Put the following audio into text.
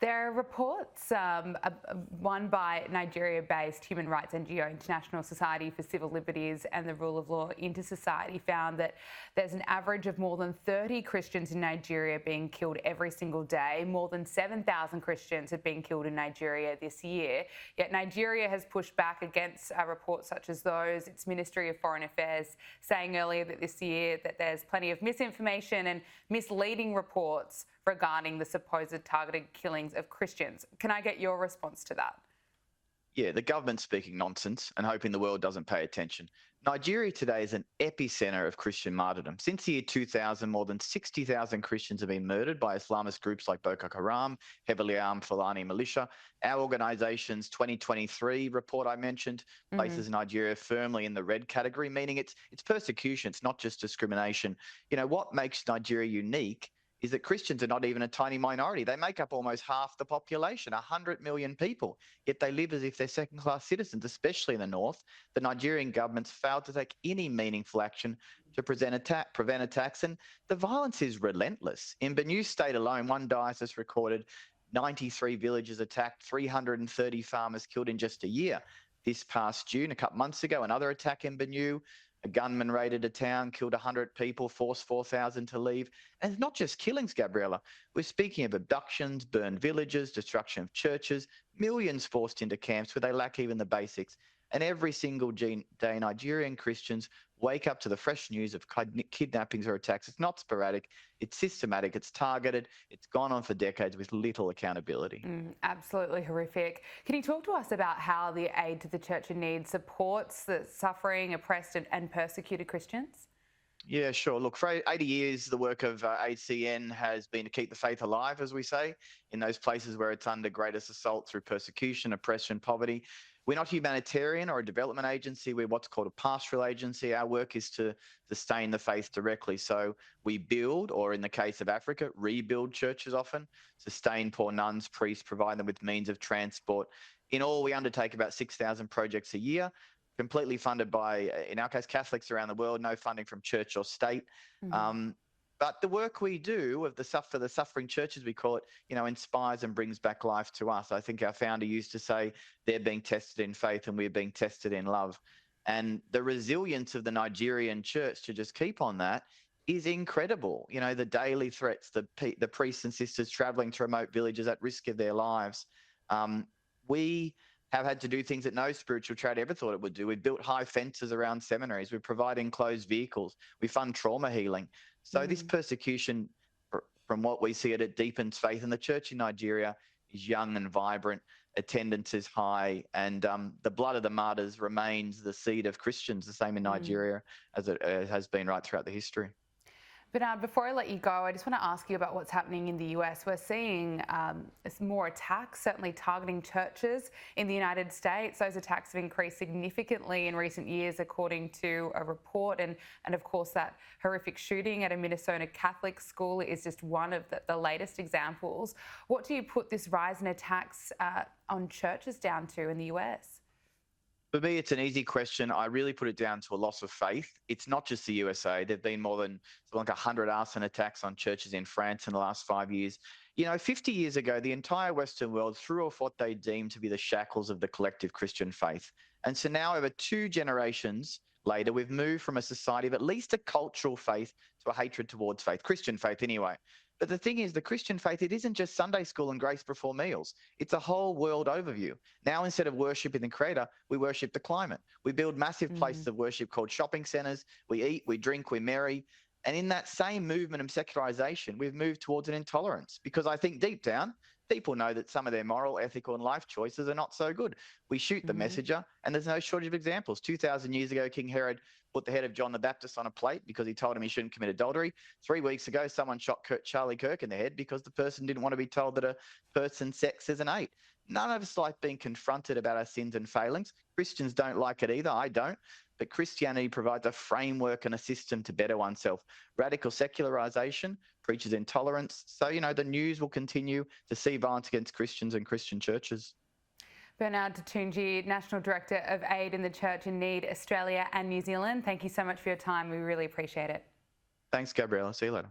There are reports, one by Nigeria-based human rights NGO International Society for Civil Liberties and the Rule of Law into Society, found that there's an average of more than 30 Christians in Nigeria being killed every single day. More than 7,000 Christians have been killed in Nigeria this year. Yet Nigeria has pushed back against reports such as those. Its Ministry of Foreign Affairs saying earlier that this year that there's plenty of misinformation and misleading reports regarding the supposed targeted killings of Christians. Can I get your response to that? Yeah, the government's speaking nonsense and hoping the world doesn't pay attention. Nigeria today is an epicenter of Christian martyrdom. Since the year 2000, more than 60,000 Christians have been murdered by Islamist groups like Boko Haram, heavily armed Fulani militia. Our organisation's 2023 report I mentioned places Nigeria firmly in the red category, meaning it's persecution, it's not just discrimination. You know, what makes Nigeria unique is that Christians are not even a tiny minority. They make up almost half the population, 100 million people, yet they live as if they're second-class citizens, especially in the north. The Nigerian government's failed to take any meaningful action to prevent attacks, and the violence is relentless. In Benue State alone, one diocese recorded 93 villages attacked, 330 farmers killed in just a year. This past June, a couple months ago, another attack in Benue. A gunman raided a town, killed 100 people, forced 4,000 to leave. And it's not just killings, Gabriella. We're speaking of abductions, burned villages, destruction of churches, millions forced into camps where they lack even the basics. And every single day, Nigerian Christians wake up to the fresh news of kidnappings or attacks. It's not sporadic, it's systematic, it's targeted, it's gone on for decades with little accountability. Absolutely horrific. Can you talk to us about how the aid to the Church in Need supports the suffering, oppressed and persecuted Christians? Yeah, sure. Look, for 80 years, the work of HCN has been to keep the faith alive, as we say, in those places where it's under greatest assault through persecution, oppression, poverty. We're not a humanitarian or a development agency. We're what's called a pastoral agency. Our work is to sustain the faith directly. So we build, or in the case of Africa, rebuild churches often, sustain poor nuns, priests, provide them with means of transport. In all, we undertake about 6,000 projects a year, completely funded by, in our case, Catholics around the world, no funding from church or state. But the work we do for the suffering churches, we call it, inspires and brings back life to us. I think our founder used to say they're being tested in faith and we're being tested in love. And the resilience of the Nigerian church to just keep on that is incredible. You know, the daily threats, the priests and sisters traveling to remote villages at risk of their lives. We have had to do things that no spiritual charity ever thought it would do. We've built high fences around seminaries. We provide enclosed vehicles. We fund trauma healing. So this persecution, from what we see it deepens faith. And the church in Nigeria is young and vibrant. Attendance is high. And the blood of the martyrs remains the seed of Christians, the same in Nigeria as it has been right throughout the history. Bernard, before I let you go, I just want to ask you about what's happening in the US. We're seeing more attacks, certainly targeting churches in the United States. Those attacks have increased significantly in recent years, according to a report. And of course, that horrific shooting at a Minnesota Catholic school is just one of the latest examples. What do you put this rise in attacks on churches down to in the US? For me, it's an easy question. I really put it down to a loss of faith. It's not just the USA. There have been more than 100 arson attacks on churches in France in the last 5 years. 50 years ago, the entire Western world threw off what they deemed to be the shackles of the collective Christian faith. And so now, over 2 generations later, we've moved from a society of at least a cultural faith to a hatred towards faith, Christian faith anyway. But the thing is, the Christian faith, it isn't just Sunday school and grace before meals. It's a whole world overview. Now, instead of worshiping the Creator, we worship the climate. We build massive places of worship called shopping centres. We eat, we drink, we marry. And in that same movement of secularization, we've moved towards an intolerance, because I think deep down, people know that some of their moral, ethical and life choices are not so good. We shoot the messenger, and there's no shortage of examples. 2,000 years ago, King Herod put the head of John the Baptist on a plate because he told him he shouldn't commit adultery. 3 weeks ago, someone shot Charlie Kirk in the head because the person didn't want to be told that a person's sex is an 8. None of us like being confronted about our sins and failings. Christians don't like it either. I don't. But Christianity provides a framework and a system to better oneself. Radical secularization preaches intolerance. So, the news will continue to see violence against Christians and Christian churches. Bernard Toutounji, National Director of Aid in the Church in Need, Australia and New Zealand. Thank you so much for your time. We really appreciate it. Thanks, Gabriella. See you later.